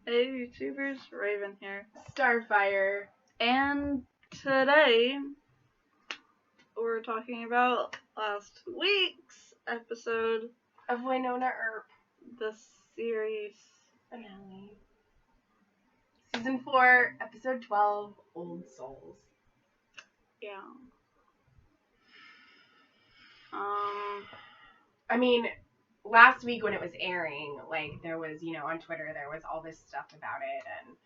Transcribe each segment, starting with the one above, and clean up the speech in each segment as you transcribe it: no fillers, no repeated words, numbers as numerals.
Hey YouTubers, Raven here. Starfire. And today, we're talking about last week's episode of Wynonna Earp. The series finale. Season 4, episode 12, Old Souls. Yeah. I mean, last week when it was airing, there was, on Twitter, there was all this stuff about it, and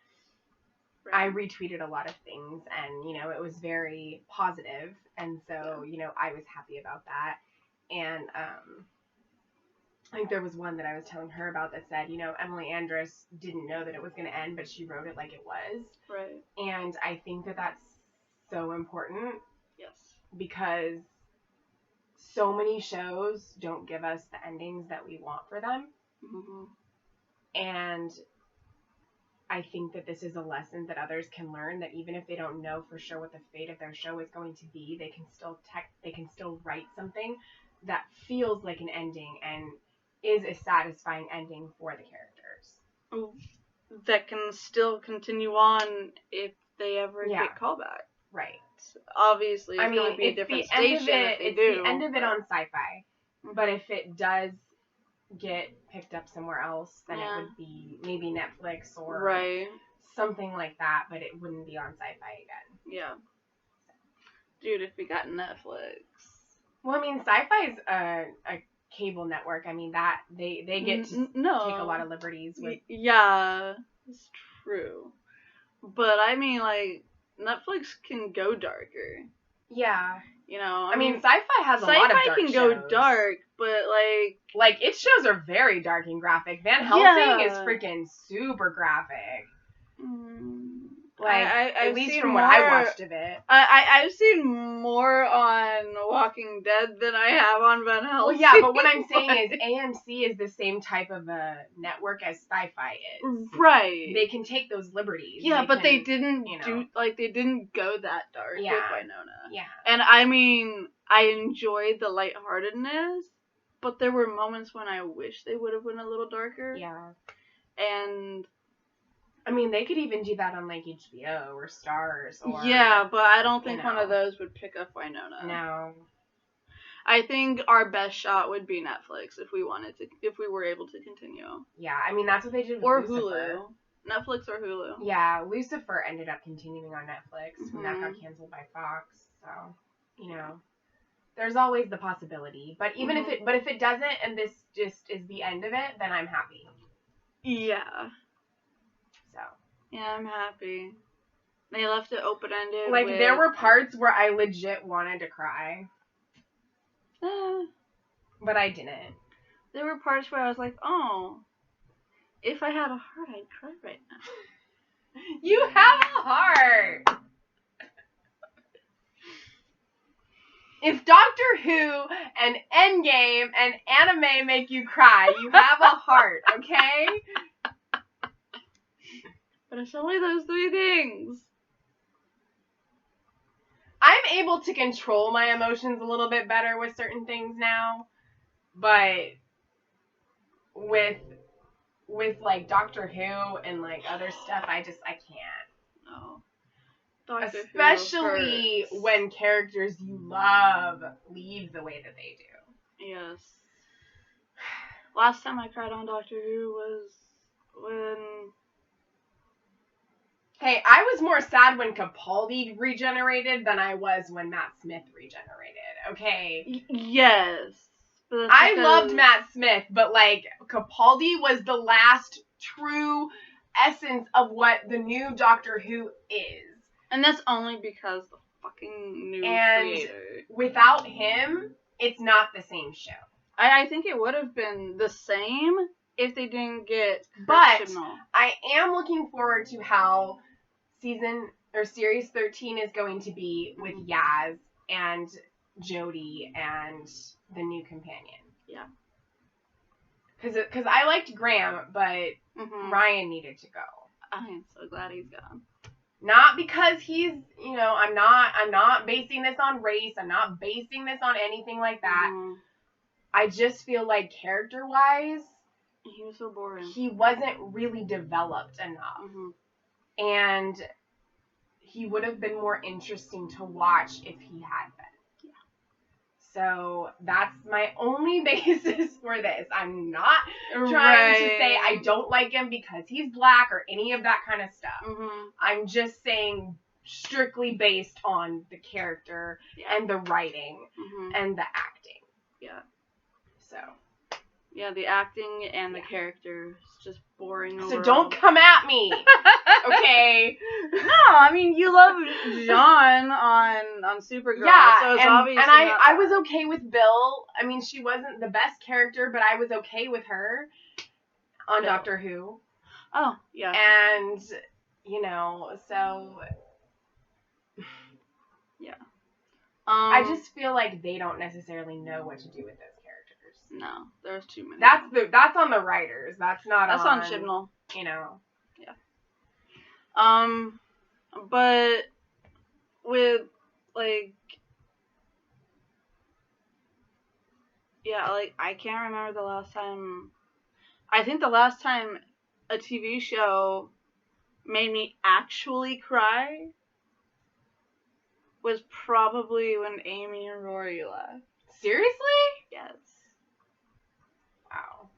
I retweeted a lot of things, and, it was very positive, and so, I was happy about that, and, I think there was one that I was telling her about that said, Emily Andress didn't know that it was going to end, but she wrote it like it was. Right. And I think that that's so important. Yes. Because so many shows don't give us the endings that we want for them. Mm-hmm. And I think that this is a lesson that others can learn, that even if they don't know for sure what the fate of their show is going to be, they can still write something that feels like an ending and is a satisfying ending for the characters. That can still continue on if they ever get callback. Right. Obviously, it's going to be a different station if they do. It's the end of it on Sci-Fi. Mm-hmm. But if it does get picked up somewhere else, then it would be maybe Netflix or something like that, but it wouldn't be on Sci-Fi again. Yeah. Dude, if we got Netflix. Well, I mean, Sci-Fi's a cable network. I mean, that they get to take a lot of liberties with. Yeah, it's true. But I mean, Netflix can go darker. Yeah. I mean, Sci-Fi has a lot of dark Sci-Fi can go dark, but its shows are very dark and graphic. Van Helsing is freaking super graphic. At least from what I watched of it. I've seen more on Walking Dead than I have on Van Helsing. Well, yeah, but what I'm saying is AMC is the same type of a network as Sci-Fi is. Right. They can take those liberties. Yeah, they didn't they didn't go that dark with Wynonna. Yeah. And I mean, I enjoyed the lightheartedness, but there were moments when I wish they would have went a little darker. Yeah. And I mean, they could even do that on HBO or Stars or. Yeah, but I don't think one of those would pick up Wynonna. No. I think our best shot would be Netflix if we were able to continue. Yeah, I mean that's what they did with or Lucifer. Hulu. Netflix or Hulu. Yeah, Lucifer ended up continuing on Netflix when that got canceled by Fox. So, there's always the possibility. But even if it doesn't and this just is the end of it, then I'm happy. Yeah. So. Yeah, I'm happy. They left it open-ended. There were parts where I legit wanted to cry. But I didn't. There were parts where I was like, oh, if I had a heart, I'd cry right now. You have a heart! If Doctor Who and Endgame and anime make you cry, you have a heart, okay? But it's only those 3 things. I'm able to control my emotions a little bit better with certain things now, but with Doctor Who and other stuff, I can't. No. Especially when characters you love leave the way that they do. Yes. Last time I cried on Doctor Who was when. Hey, I was more sad when Capaldi regenerated than I was when Matt Smith regenerated, okay? Yes. I loved Matt Smith, but, Capaldi was the last true essence of what the new Doctor Who is. And that's only because the fucking new creator. Without him, it's not the same show. I think it would have been the same if they didn't get But I am looking forward to how series 13 is going to be with Yaz and Jodie and the new companion. Yeah. Because I liked Graham, but Ryan needed to go. I am so glad he's gone. Not because he's, I'm not basing this on race. I'm not basing this on anything like that. I just feel like character-wise, He was so boring. He wasn't really developed enough. Mm-hmm. And he would have been more interesting to watch if he had been. So that's my only basis for this. I'm not trying to say I don't like him because he's black or any of that kind of stuff. Mm-hmm. I'm just saying strictly based on the character and the writing and the acting. Yeah. So. Yeah, the acting and the character is just boring. So don't come at me, okay? No, I mean you love Jean on Supergirl, so it's obvious. And I was okay with Bill. I mean, she wasn't the best character, but I was okay with her on Doctor Who. Oh yeah. And so yeah. I just feel like they don't necessarily know what to do with those characters. No, there's too many. That's on the writers. That's on Chibnall. Yeah. But with I can't remember the last time. I think the last time a TV show made me actually cry was probably when Amy and Rory left. Seriously? Yes. Wow.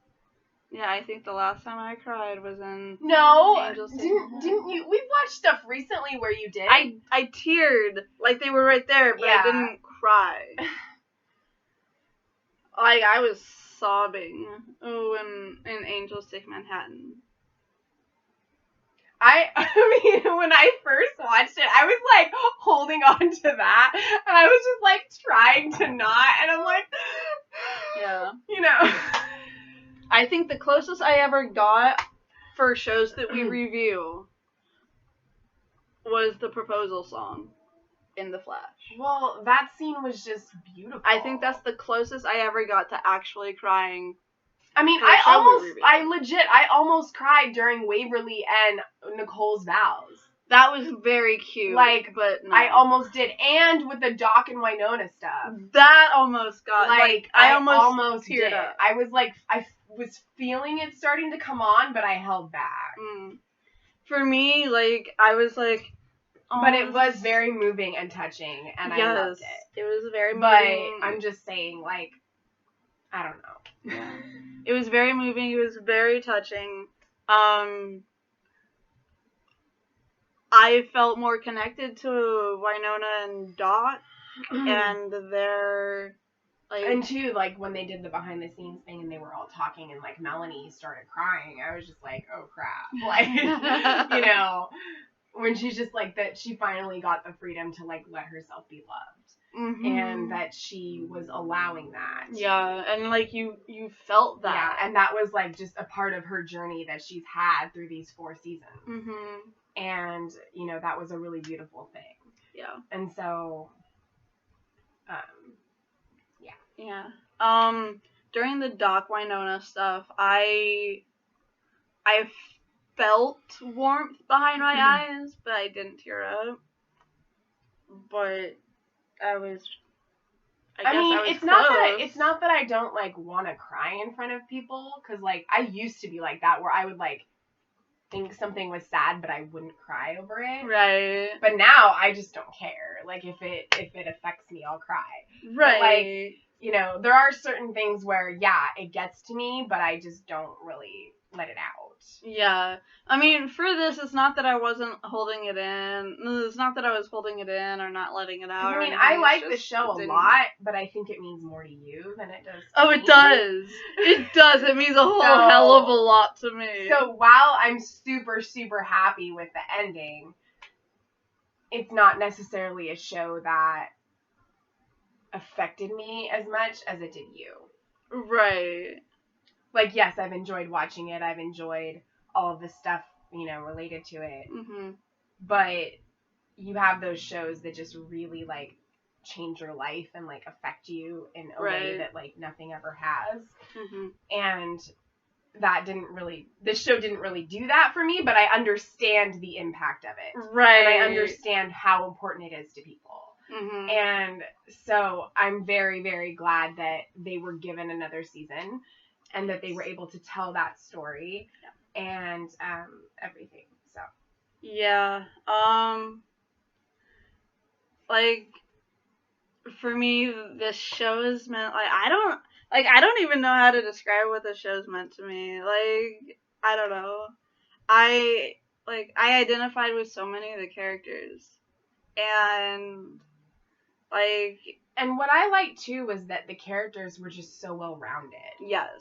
Yeah, I think the last time I cried was in Angels. Didn't you? We've watched stuff recently where you did. I teared like they were right there, but I didn't cry. I was sobbing in Angels Take Manhattan. I mean, when I first watched it, I was like holding on to that, and I was just like trying to not, and I'm like, yeah, I think the closest I ever got for shows that we review was the proposal song in The Flash. Well, that scene was just beautiful. I think that's the closest I ever got to actually crying. I mean, I almost cried during Waverly and Nicole's vows. That was very cute. But no. I almost did. And with the Doc and Wynonna stuff. That almost got, I almost teared up. I was I was feeling it starting to come on, but I held back. For me, I was oh, but it was very moving and touching, and I loved it. It was very moving. But I'm just saying, I don't know. Yeah. It was very moving. It was very touching. I felt more connected to Wynonna and Dot, and their and too, when they did the behind the scenes thing and they were all talking and Melanie started crying, I was just like, oh crap, when she's just that she finally got the freedom to let herself be loved, and that she was allowing that. Yeah, and you felt that. Yeah, and that was just a part of her journey that she's had through these 4 seasons. And that was a really beautiful thing. Yeah. And so, yeah. During the Doc Wynonna stuff, I felt warmth behind my eyes, but I didn't tear up. But I guess it's not that I don't want to cry in front of people, because I used to be like that, where I would think something was sad, but I wouldn't cry over it. Right. But now I just don't care. If it affects me, I'll cry. Right. But, there are certain things where, it gets to me, but I just don't really let it out. Yeah. I mean, for this, it's not that I wasn't holding it in. It's not that I was holding it in or not letting it out. I mean, I like the show a lot, but I think it means more to you than it does to me. It does. It does. It means a whole hell of a lot to me. So while I'm super, super happy with the ending, it's not necessarily a show that affected me as much as it did you. Right. Yes, I've enjoyed watching it. I've enjoyed all of the stuff, related to it. But you have those shows that just really, change your life and, affect you in a way that, nothing ever has. And that this show didn't really do that for me, but I understand the impact of it. Right. And I understand how important it is to people. And so I'm very, very glad that they were given another season. and that they were able to tell that story and everything. So yeah, like for me, this show is meant I don't even know how to describe what the show's meant to me. Like I don't know. I I identified with so many of the characters, and like and what I liked too was that the characters were just so well rounded. yes,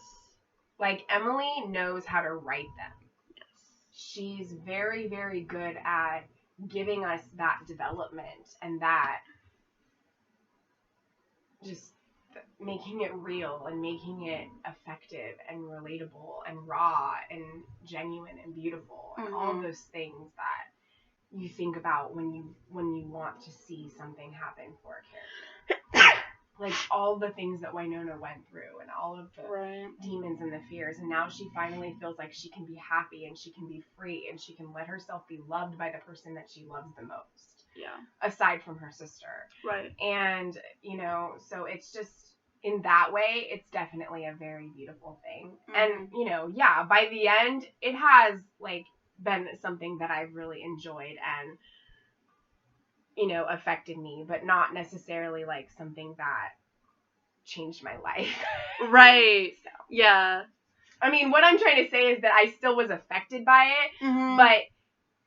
Like Emily knows how to write them. yes, She's very, very good at giving us that development and that just making it real and making it effective and relatable and raw and genuine and beautiful and all those things that you think about when you want to see something happen for a character. Like all the things that Wynonna went through and all of the demons and the fears, and now she finally feels like she can be happy and she can be free and she can let herself be loved by the person that she loves the most. Yeah. Aside from her sister. Right. And, so it's just, in that way, it's definitely a very beautiful thing. And, by the end, it has, been something that I've really enjoyed and, affected me, but not necessarily, something that changed my life. Right. So. Yeah. I mean, what I'm trying to say is that I still was affected by it, but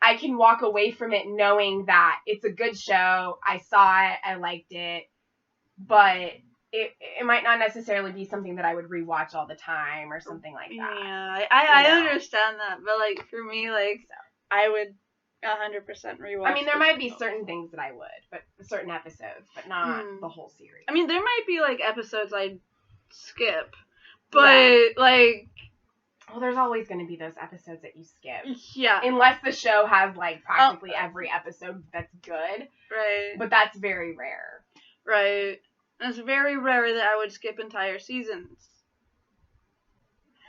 I can walk away from it knowing that it's a good show. I saw it. I liked it. But it might not necessarily be something that I would rewatch all the time or something like that. Yeah, I understand that. But, for me, I would 100% rewatch. I mean, there might be certain things that I would, but certain episodes, but not the whole series. I mean, there might be, episodes I'd skip. But, well, there's always going to be those episodes that you skip. Yeah. Unless the show has, practically every episode that's good. Right. But that's very rare. Right. It's very rare that I would skip entire seasons.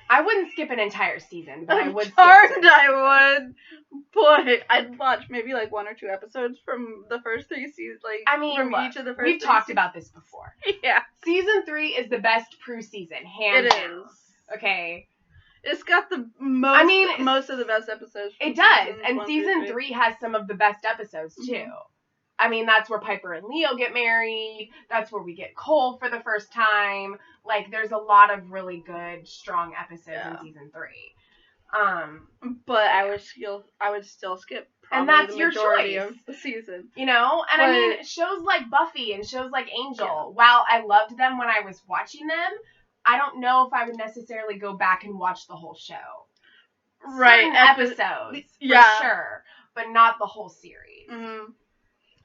I wouldn't skip an entire season, but I would skip I would. But I'd watch maybe, 1 or 2 episodes from the first 3 seasons. From each of the first. We've talked about this before. Yeah. Season 3 is the best Prue season, hands down. It is. Okay. It's got the most of the best episodes. It does, and season 3 has some of the best episodes too. Mm-hmm. I mean, that's where Piper and Leo get married. That's where we get Cole for the first time. There's a lot of really good, strong episodes in season 3. But I would still skip probably and that's the majority your choice. Of the season. I mean, shows like Buffy and shows like Angel, while I loved them when I was watching them, I don't know if I would necessarily go back and watch the whole show. Right. Certain episodes, for sure, but not the whole series. Mm-hmm.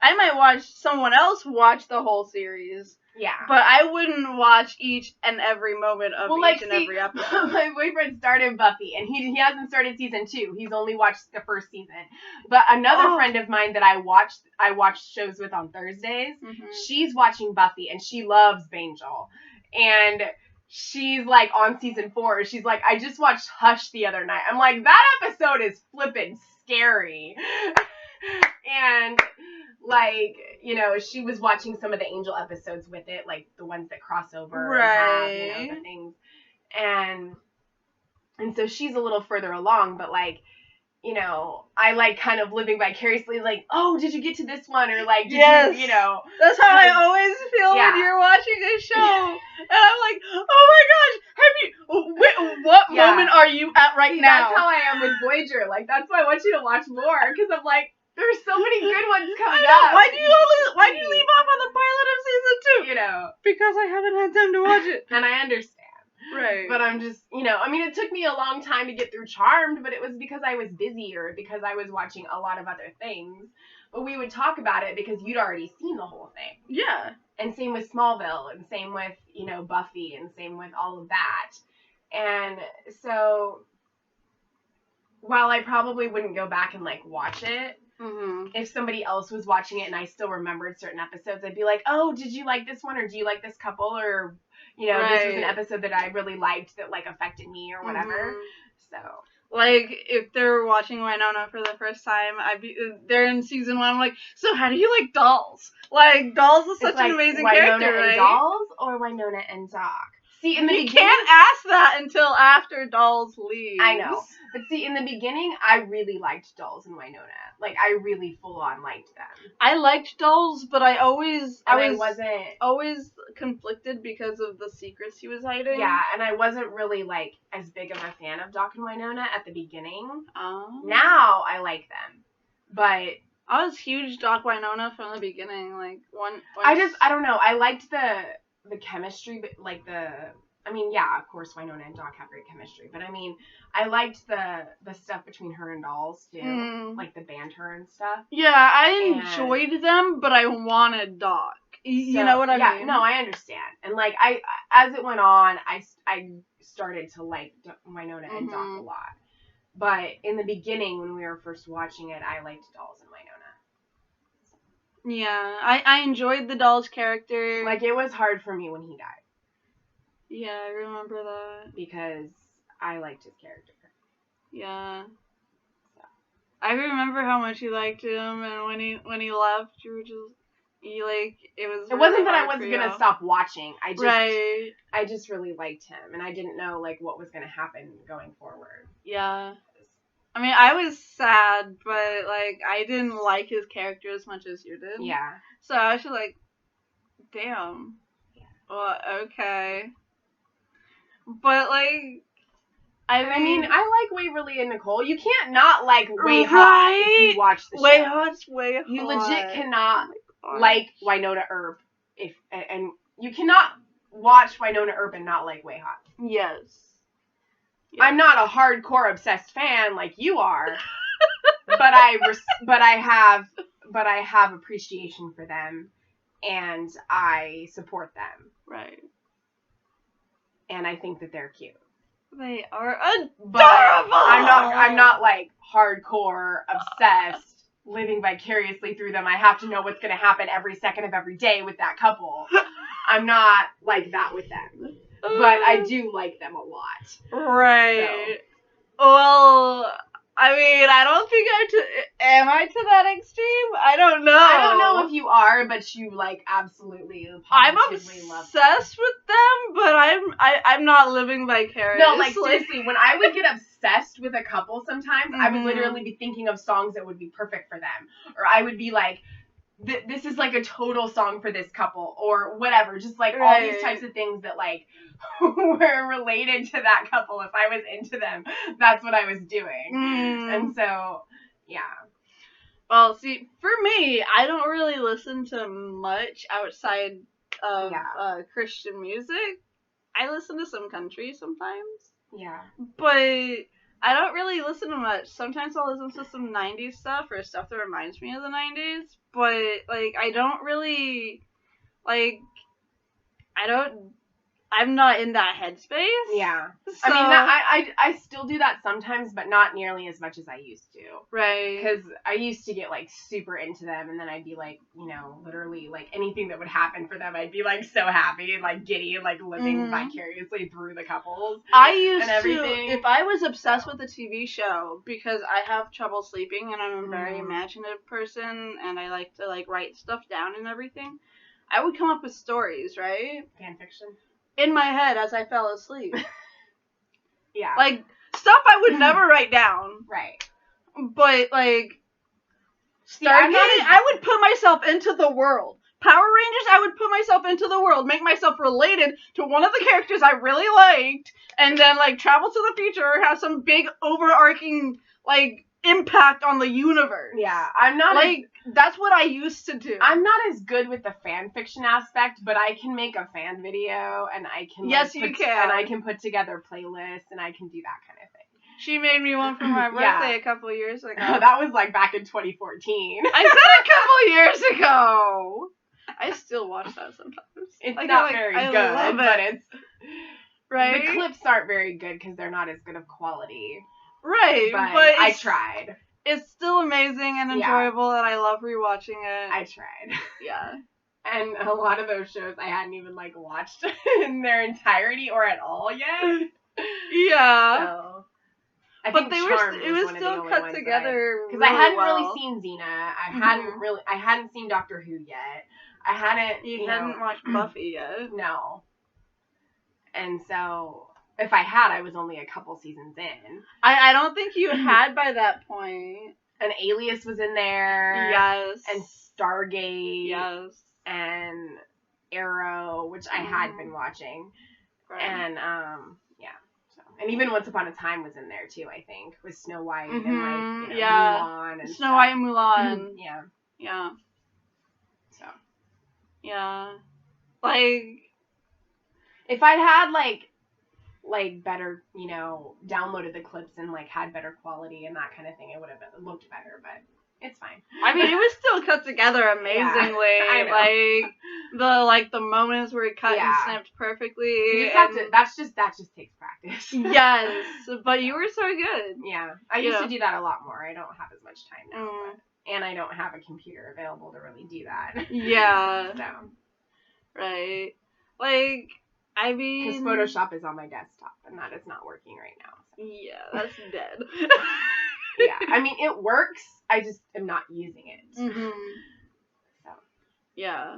I might watch someone else watch the whole series. Yeah. But I wouldn't watch each and every moment of each and every episode. My boyfriend started Buffy, and he hasn't started season 2. He's only watched the first season. But another friend of mine that I watched shows with on Thursdays, she's watching Buffy, and she loves Angel. And she's on season 4. She's like, I just watched Hush the other night. I'm like, that episode is flippin' scary. And she was watching some of the Angel episodes with it, the ones that cross over and have, the things. And so she's a little further along, but I kind of living vicariously, oh, did you get to this one? Or did you. That's how I always feel when you're watching a show. And I'm like, oh my gosh, what moment are you at right now? That's how I am with Voyager. That's why I want you to watch more, because I'm like, there's so many good ones coming up. Why do you leave off on the pilot of season 2? Because I haven't had time to watch it. And I understand. Right. But I'm just, it took me a long time to get through Charmed, but it was because I was busy or because I was watching a lot of other things. But we would talk about it because you'd already seen the whole thing. Yeah. And same with Smallville, and same with, Buffy, and same with all of that. And so, while I probably wouldn't go back and, watch it, if somebody else was watching it and I still remembered certain episodes, I'd be like, oh, did you like this one? Or do you like this couple? Or, this was an episode that I really liked that, affected me or whatever. So. If they're watching Wynonna for the first time, they're in season 1, I'm like, so how do you like Dolls? Dolls is such an amazing Wynonna character, and right? Dolls or Wynonna and Doc? See, in the you beginning, can't ask that until after Dolls leaves. I know. But see, in the beginning, I really liked Dolls and Wynonna. Like, I really full on liked them. I liked Dolls, but I was wasn't always conflicted because of the secrets he was hiding. Yeah, and I wasn't really like as big of a fan of Doc and Wynonna at the beginning. Oh. Now I like them, but I was huge Doc Wynonna from the beginning. Like I don't know. I liked the chemistry, but like I mean, yeah, of course, Wynonna and Doc have great chemistry, but I mean, I liked the stuff between her and Dolls too, like the banter and stuff. Yeah, I enjoyed them, but I wanted Doc. You know what I mean? Yeah, no, I understand. And like as it went on, I started to like Wynonna and Doc a lot. But in the beginning, when we were first watching it, I liked Dolls and Wynonna. Yeah, I enjoyed the Dolls character. Like, it was hard for me when he died. Yeah, I remember that. Because I liked his character. Yeah. So. I remember how much you liked him, and when he left, you were just... It wasn't that I was gonna stop watching. Right. I just really liked him, and I didn't know like what was gonna happen going forward. Yeah. I mean, I was sad, but like I didn't like his character as much as you did. Yeah. So I was just like, damn. Yeah. Well, okay. But like, I mean, I like Waverly and Nicole. You can't not like Way Hot if you watch the show. Way Hot's way hot. You legit cannot like Wynonna Earp and you cannot watch Wynonna Earp and not like Way Hot. Yes. I'm not a hardcore obsessed fan like you are, but I have appreciation for them, and I support them. Right. And I think that they're cute. They are adorable. But I'm not like hardcore obsessed. Living vicariously through them. I have to know what's going to happen every second of every day with that couple. I'm not like that with them. But I do like them a lot. Right. So. Well, I mean, I don't think am I to that extreme? I don't know. I don't know if you are, but you like absolutely positively love them. I'm obsessed with them, but I'm not living vicariously. No, like seriously, when I would get obsessed with a couple sometimes, I would literally be thinking of songs that would be perfect for them. Or I would be like, this is like a total song for this couple, or whatever. Just like all these types of things that like were related to that couple. If I was into them, that's what I was doing. And so, yeah. Well, see, for me, I don't really listen to much outside of Christian music. I listen to some country sometimes. Yeah. But I don't really listen to much. Sometimes I'll listen to some 90s stuff or stuff that reminds me of the 90s. But, like, I don't really, like, I'm not in that headspace. Yeah. So, I mean, I still do that sometimes, but not nearly as much as I used to. Right. Because I used to get, like, super into them, and then I'd be, like, you know, literally, like, anything that would happen for them, I'd be, like, so happy and, like, giddy and, like, living vicariously through the couples. I used to, if I was obsessed with a TV show, because I have trouble sleeping, and I'm a very imaginative person, and I like to, like, write stuff down and everything, I would come up with stories, right? Fan fiction. In my head as I fell asleep. Yeah. Like, stuff I would never write down. Right. But, like, Stargate, I would put myself into the world. Power Rangers, I would put myself into the world, make myself related to one of the characters I really liked, and then, like, travel to the future, have some big overarching, like, impact on the universe. Yeah, I'm not like that's what I used to do. I'm not as good with the fan fiction aspect, but I can make a fan video and I can and I can put together playlists and I can do that kind of thing. She made me one for my birthday a couple years ago. That was like back in 2014. I said a couple years ago. I still watch that sometimes. It's like, not very good, but it's right. The clips aren't very good because they're not as good of quality. Right, but I tried. It's still amazing and enjoyable, and I love rewatching it. I tried. Yeah. And a lot of those shows I hadn't even, like, watched in their entirety or at all yet. Yeah. So, I think it was still cut together because I hadn't really seen Xena. I hadn't seen Doctor Who yet. You hadn't watched Buffy yet. No. And so if I had, I was only a couple seasons in. I don't think you had by that point. And Alias was in there. Yes. And Stargate. Yes. And Arrow, which I had been watching. Right. And, yeah. So, and even Once Upon a Time was in there, too, I think. With Snow White and, like, Mulan and Snow White and Mulan. Yeah. Yeah. So. Yeah. Like, if I'd had, like better, downloaded the clips and, like, had better quality and that kind of thing, it would have looked better, but it's fine. I mean, it was still cut together amazingly. Yeah, like, the moments where it cut and snipped perfectly. You just have to, that just takes practice. Yes, but you were so good. Yeah. I used to do that a lot more. I don't have as much time now, and I don't have a computer available to really do that. Yeah. So. Right. Like, I mean... Because Photoshop is on my desktop, and that is not working right now. So. Yeah, that's dead. Yeah, I mean, it works, I just am not using it. Mm-hmm. So. Yeah.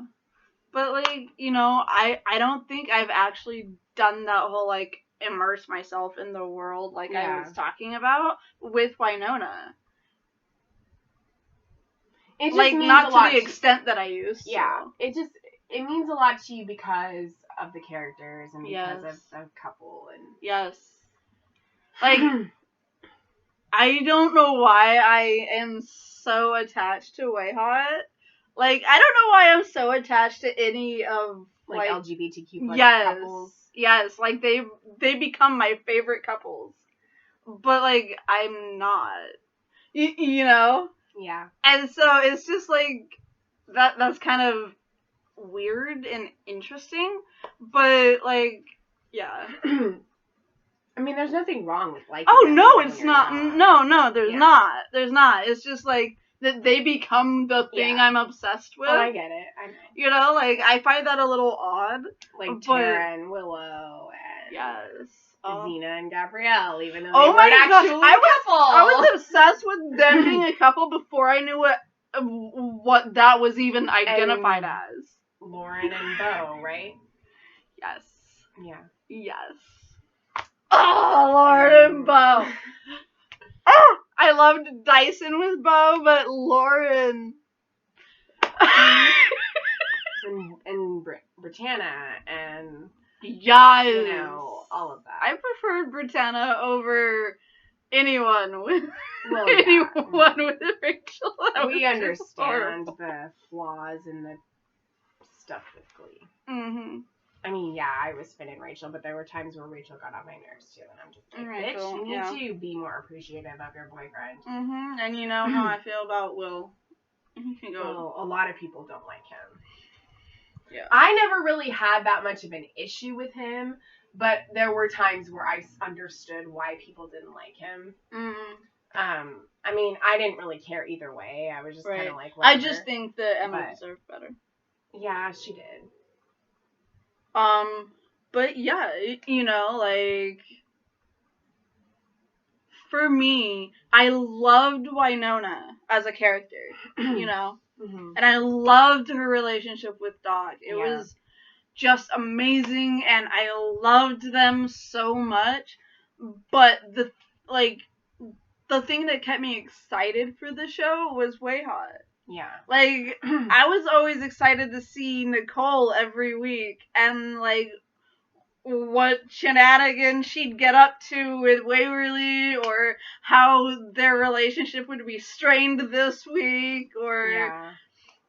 But, like, I don't think I've actually done that whole, like, immerse myself in the world like I was talking about with Wynonna. It just like, means not a lot to the extent that I used to. Yeah, it means a lot to you because of the characters and because of the couple and... Yes. Like, I don't know why I am so attached to Wayhot. Like, I don't know why I'm so attached to any of, like LGBTQ couples. Yes, like, they become my favorite couples. But, like, I'm not. You know? Yeah. And so it's just, like, that's kind of weird and interesting. But, like, yeah. I mean, there's nothing wrong with liking them. No, it's not. No, there's not. There's not. It's just, like, that they become the thing I'm obsessed with. Oh, I get it. I know. Like, I find that a little odd. Like Tara and Willow and Xena and Gabrielle, even though they weren't actually a couple. I was obsessed with them being a couple before I knew what that was even identified as. Lauren and Beau, right? Yes. Yeah. Yes. Oh, Lauren and Beau. Oh, I loved Dyson with Beau, but Lauren. and Britannia and all of that. I preferred Britannia over anyone with with Rachel. We understand the flaws in the stuff with Glee. Mm-hmm. I mean, I was spinning Rachel, but there were times where Rachel got on my nerves too, and I'm just like, bitch, you need to be more appreciative of your boyfriend. Mm-hmm. And you know how I feel about Will. Well, a lot of people don't like him. Yeah. I never really had that much of an issue with him, but there were times where I understood why people didn't like him. Mm-hmm. I mean, I didn't really care either way. I was just kind of like, whatever. I just think that Emma deserved better. Yeah, she did. But yeah, like, for me, I loved Wynonna as a character, Mm-hmm. and I loved her relationship with Doc. It was just amazing, and I loved them so much, but the thing that kept me excited for the show was Wayhot. Yeah. Like, I was always excited to see Nicole every week, and, like, what shenanigans she'd get up to with Waverly, or how their relationship would be strained this week, or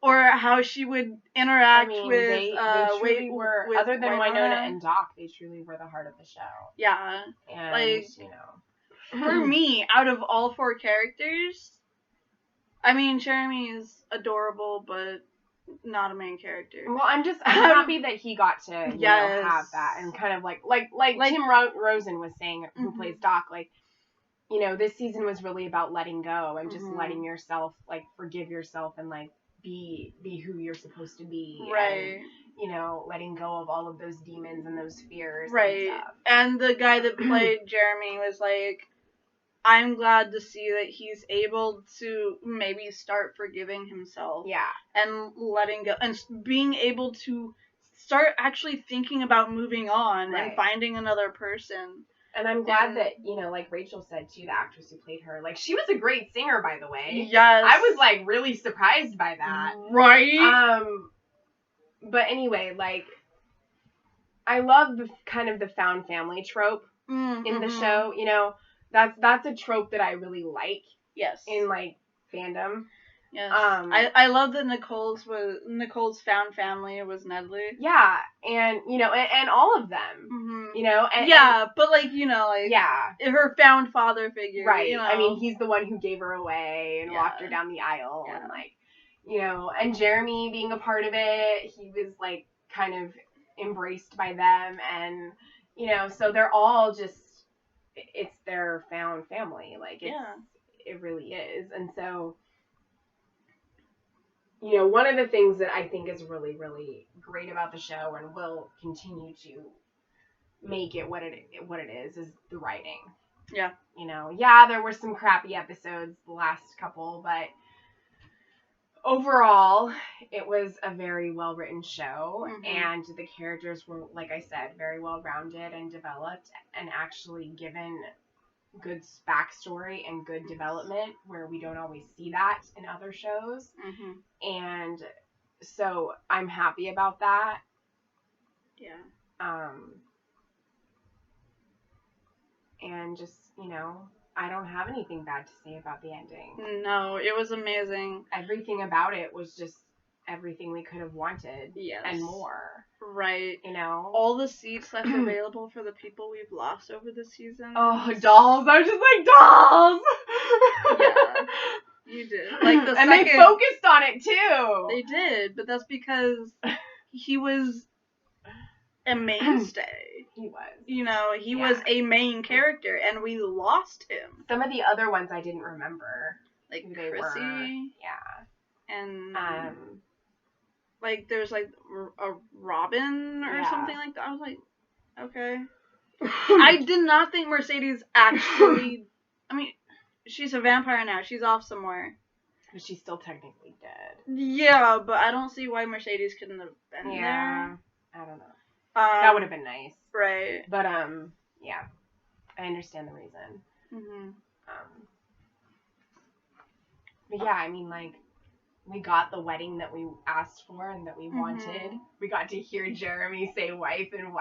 how she would interact with they truly were, with other than Wynonna and Doc, they truly were the heart of the show. Yeah. And, like, for me, out of all four characters, I mean, Jeremy is adorable, but not a main character. Well, I'm happy that he got to have that, and kind of like Tim Rosen was saying, who plays Doc, like, this season was really about letting go and just letting yourself, like, forgive yourself and, like, be who you're supposed to be. Right. And, letting go of all of those demons and those fears. Right. And stuff. And the guy that played Jeremy was like, I'm glad to see that he's able to maybe start forgiving himself. Yeah. And letting go. And being able to start actually thinking about moving on and finding another person. And I'm glad that, like Rachel said too, the actress who played her, like, she was a great singer, by the way. Yes. I was, like, really surprised by that. Right? But anyway, like, I love the found family trope in the show. That's a trope that I really like. Yes. In, like, fandom. Yes. I love that Nicole's found family was Nedley. Yeah, and and all of them. But like her found father figure. Right. I mean, he's the one who gave her away and walked her down the aisle and like and Jeremy being a part of it, he was like kind of embraced by them, and so they're all just, it's their found family. Like it really is. And so one of the things that I think is really, really great about the show and will continue to make it what it is the writing. Yeah. There were some crappy episodes the last couple, but overall, it was a very well-written show, and the characters were, like I said, very well-rounded and developed, and actually given good backstory and good development where we don't always see that in other shows. And so I'm happy about that. Yeah. And just, I don't have anything bad to say about the ending. No, it was amazing. Everything about it was just everything we could have wanted. Yes. And more. Right. All the seats left available for the people we've lost over the season. Oh, dolls. I was just like, dolls! Yeah. You did. Like they focused on it too. They did, but that's because he was a mainstay. He was. He was a main character, and we lost him. Some of the other ones I didn't remember. Like who they Chrissy. were. Yeah. And like there's like a Robin or something like that. I was like, okay. I did not think Mercedes actually. I mean, she's a vampire now. She's off somewhere. But she's still technically dead. Yeah, but I don't see why Mercedes couldn't have been there. I don't know. That would have been nice. Right. But, yeah. I understand the reason. But yeah, I mean, like, we got the wedding that we asked for and that we wanted. We got to hear Jeremy say wife, and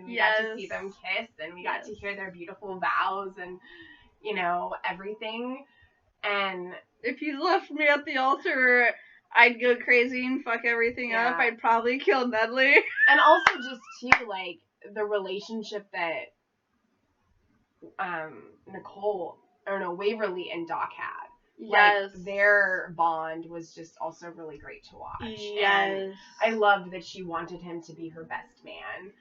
we got to see them kiss, and we got to hear their beautiful vows and, everything. And if you left me at the altar, I'd go crazy and fuck everything up. I'd probably kill Nedley. And also just, too, like, the relationship that Waverly and Doc had. Yes. Like, their bond was just also really great to watch. Yes. And I loved that she wanted him to be her best man.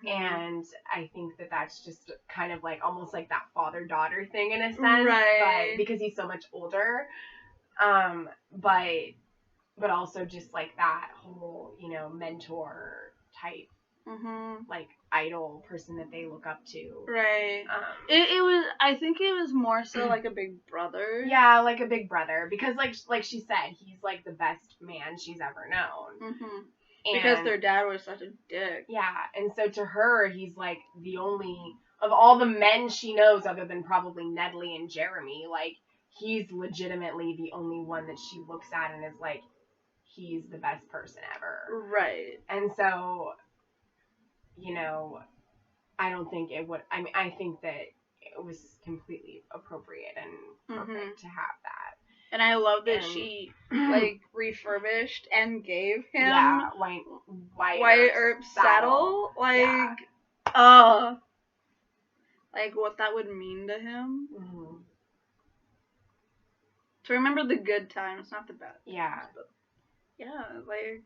And I think that that's just kind of like almost like that father-daughter thing in a sense. Right. But because he's so much older. But also just like that whole, mentor type. Like idol person that they look up to. Right. It was, I think it was more so like a big brother. Yeah, like a big brother. Because like she said, he's like the best man she's ever known. Because their dad was such a dick. Yeah, and so to her, he's like the only, of all the men she knows other than probably Nedley and Jeremy, like he's legitimately the only one that she looks at and is like, he's the best person ever. Right. And so, I don't think it would, I mean, I think that it was completely appropriate and perfect to have that. And I love that she, like, refurbished and gave him Wynonna Earp's saddle. Like, like, what that would mean to him. To remember the good times, not the bad times. Yeah. But, yeah, like...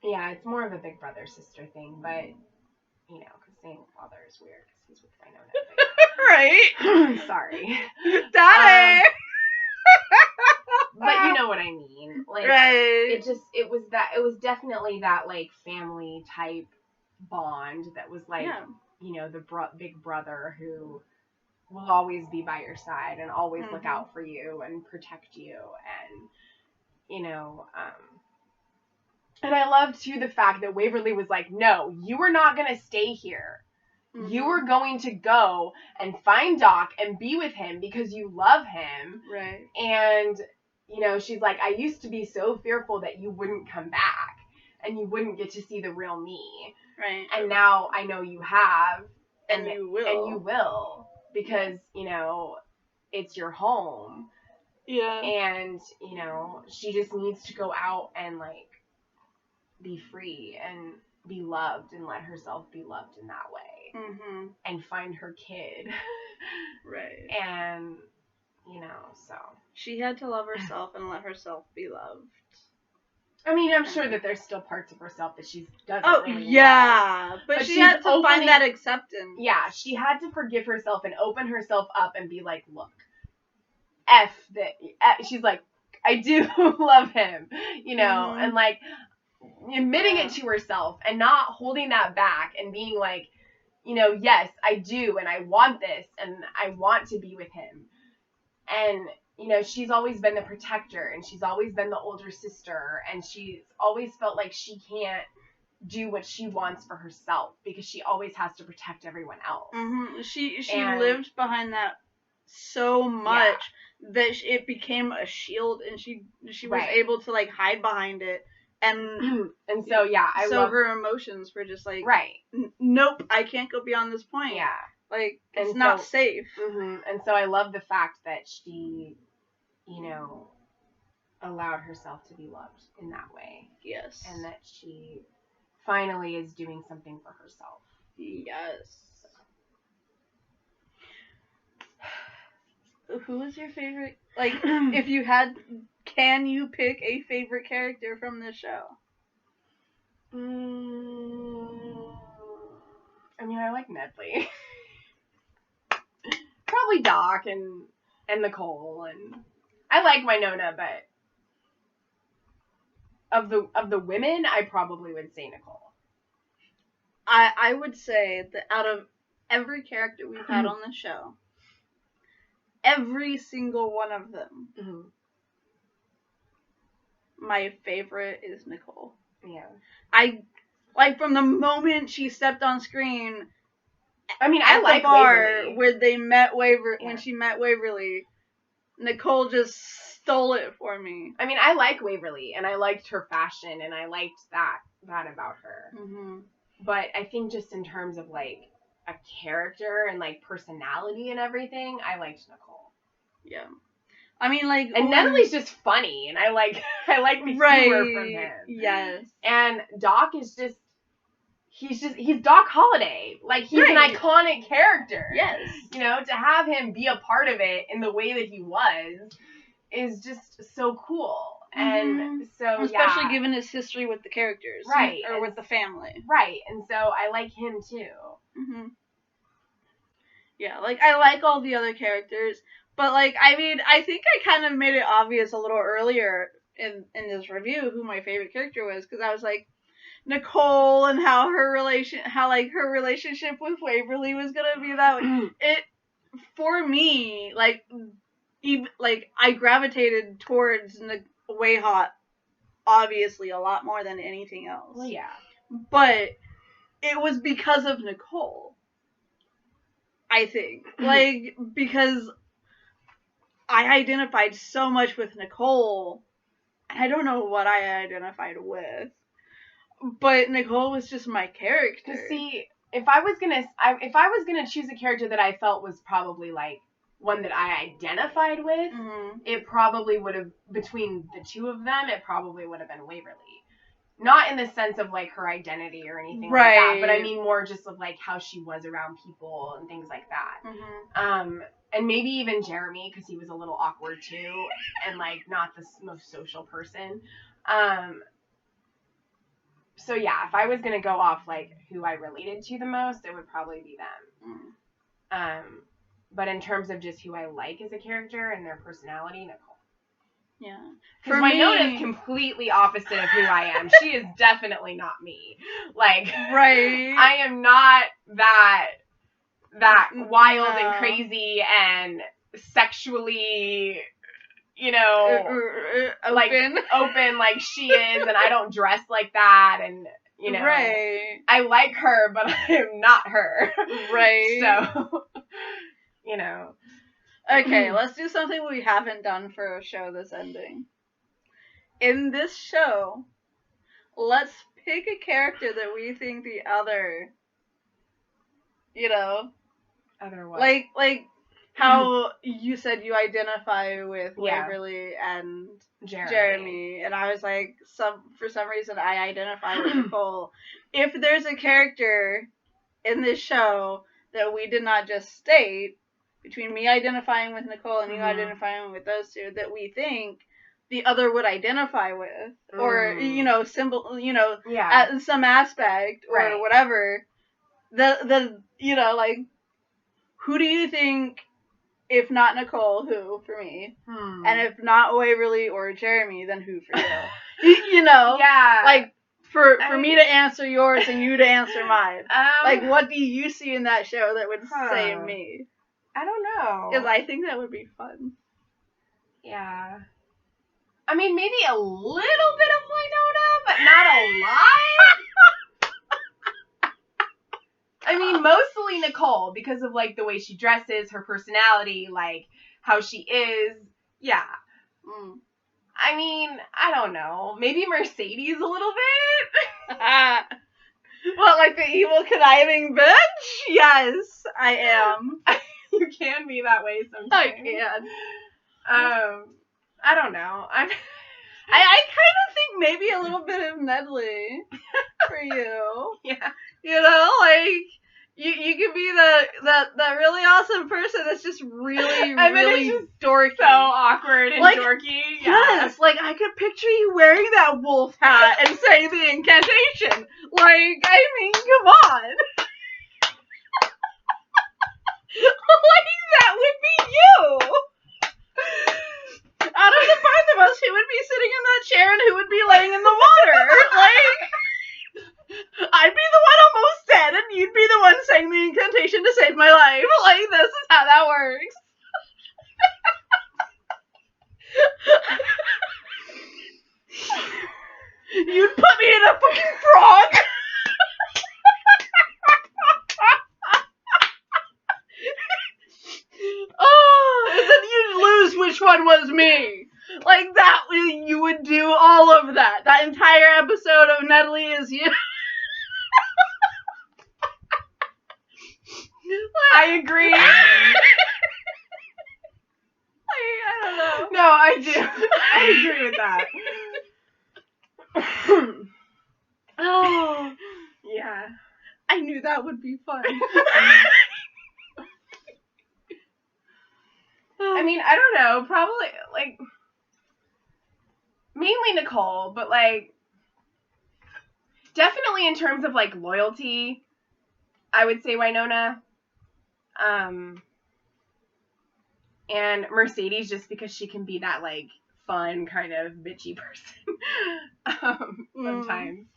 Yeah, it's more of a big brother-sister thing, but, because saying father is weird, because he's with Wynonna. Right? Sorry. Daddy! But you know what I mean. Like, right. It was definitely that, like, family type bond that was, like, the big brother who will always be by your side and always look out for you and protect you. And, And I love, too, the fact that Waverly was like, no, you are not going to stay here. Mm-hmm. You are going to go and find Doc and be with him because you love him. Right. And, you know, she's like, I used to be so fearful that you wouldn't come back and you wouldn't get to see the real me. Right. And now I know you have. And you will. And you will. Because, you know, it's your home. Yeah. And, you know, she just needs to go out and, like, be free and be loved and let herself be loved in that way. Mm-hmm. And find her kid. Right. And, you know, so. She had to love herself and let herself be loved. I mean, I'm sure that there's still parts of herself that she doesn't really yeah. love. But she had to find that acceptance. Yeah, she had to forgive herself and open herself up and be like, look, F that. She's like, I do love him, you know, and like admitting it to herself and not holding that back and being like, you know, yes, I do, and I want this, and I want to be with him. And, you know, she's always been the protector, and she's always been the older sister, and she's always felt like she can't do what she wants for herself because she always has to protect everyone else. Mm-hmm. She lived behind that so much that it became a shield, and she was able to, like, hide behind it. And so, yeah, her emotions were just like, nope, I can't go beyond this point. Yeah. Like, it's not safe. Mm-hmm. And so I love the fact that she, you know, allowed herself to be loved in that way. Yes. And that she finally is doing something for herself. Yes. Who is your favorite? Like, if you had, can you pick a favorite character from this show? I mean, I like Nedley. Probably Doc and Nicole, and I like Wynonna, but of the women, I probably would say Nicole. I would say that out of every character we've had on the show, every single one of them, my favorite is Nicole. Yeah. I like from the moment she stepped on screen. I mean, I like the bar Waverly. Where they met when she met Waverly. Nicole just stole it for me. I mean, I like Waverly, and I liked her fashion, and I liked that about her. Mm-hmm. But I think just in terms of, like, a character and, like, personality and everything, I liked Nicole. Yeah. I mean, like... And Nedley's just funny, and I like the humor from him. Yes. And Doc is just... He's Doc Holliday. Like, he's an iconic character. Yes. You know, to have him be a part of it in the way that he was is just so cool. And so, especially given his history with the characters. Right. Or with the family. Right. And so I like him, too. Mm-hmm. Yeah, like, I like all the other characters. But, like, I mean, I think I kind of made it obvious a little earlier in this review who my favorite character was. Because I was like, Nicole and how her relationship with Waverly was gonna be that way. It, for me, like, even, like, I gravitated towards Way Hot, obviously, a lot more than anything else. Well, yeah. But it was because of Nicole, I think. Like, because I identified so much with Nicole, and I don't know what I identified with. But Nicole was just my character. See, if I was gonna choose a character that I felt was probably like one that I identified with, it probably would have, between the two of them, it probably would have been Waverly. Not in the sense of like her identity or anything like that, but I mean more just of like how she was around people and things like that. And maybe even Jeremy, because he was a little awkward too, and like not the most social person. So yeah, if I was gonna go off like who I related to the most, it would probably be them. But in terms of just who I like as a character and their personality, Nicole. Yeah. Because Wynonna is completely opposite of who I am. She is definitely not me. Like, I am not that wild and crazy and sexually, you know, open like she is, and I don't dress like that, and you know, right. I like her, but I'm not her, right? So, you know. Okay, let's do something we haven't done for a show that's ending. In this show, let's pick a character that we think the other, you know, other what? Like how you said you identify with Yeah. Waverly and Jeremy, and I was like, for some reason I identify with Nicole. If there's a character in this show that we did not just state, between me identifying with Nicole and you identifying with those two, that we think the other would identify with, or you know, at some aspect or whatever, the you know, like, who do you think, if not Nicole, who for me, and if not Waverly or Jeremy, then who for you? You know, like, for me to answer yours and you to answer mine. Like, what do you see in that show that would say me? I don't know. Because I think that would be fun. Yeah. I mean, maybe a little bit of Wynonna, but not a lot. I mean, mostly Nicole, because of, like, the way she dresses, her personality, like, how she is. Yeah. I mean, I don't know. Maybe Mercedes a little bit? What, like the evil, conniving bitch? Yes, I am. You can be that way sometimes. I can. I don't know. I kind of think maybe a little bit of Nedley for you. Yeah. You know, like, you could be that really awesome person that's just really, really just dorky. So awkward and dorky. Yeah. Yes, like, I could picture you wearing that wolf hat and saying the incantation. Like, I mean, come on. Like, that would be you. Out of the both of us, who would be sitting in that chair and who would be laying in the water? Like, I'd be the one almost dead, and you'd be the one saying the incantation to save my life. Like, this is how that works. You'd put me in a fucking frog. Oh, and then you'd lose which one was me. Like, that, you would do all of that. That entire episode of Nedley is you. I agree. I don't know. No, I do. I agree with that. Oh. Yeah. I knew that would be fun. I mean, I don't know. Probably, like, mainly Nicole, but, like, definitely in terms of, like, loyalty, I would say Wynonna. And Mercedes, just because she can be that, like, fun kind of bitchy person sometimes.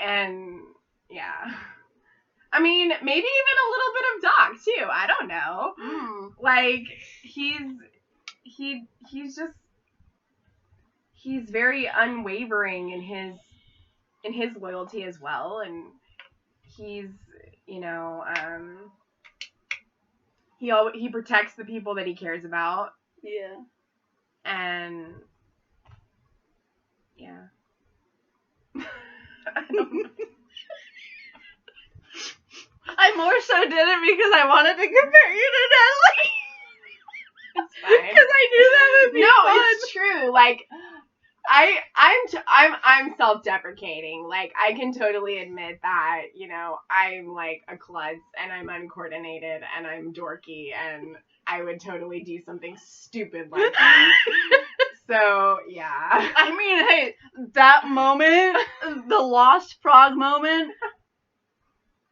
And, yeah. I mean, maybe even a little bit of Doc, too. I don't know. Like, he's very unwavering in his loyalty as well, and he's, you know, he protects the people that he cares about. Yeah. And yeah. I don't know. I more so did it because I wanted to compare you to Natalie. It's fine. Because I knew that would be fun. It's true. Like, I'm self-deprecating. Like, I can totally admit that, you know, I'm like a klutz and I'm uncoordinated and I'm dorky and I would totally do something stupid like that. So, yeah. I mean, hey, that moment, the Lost Frog moment,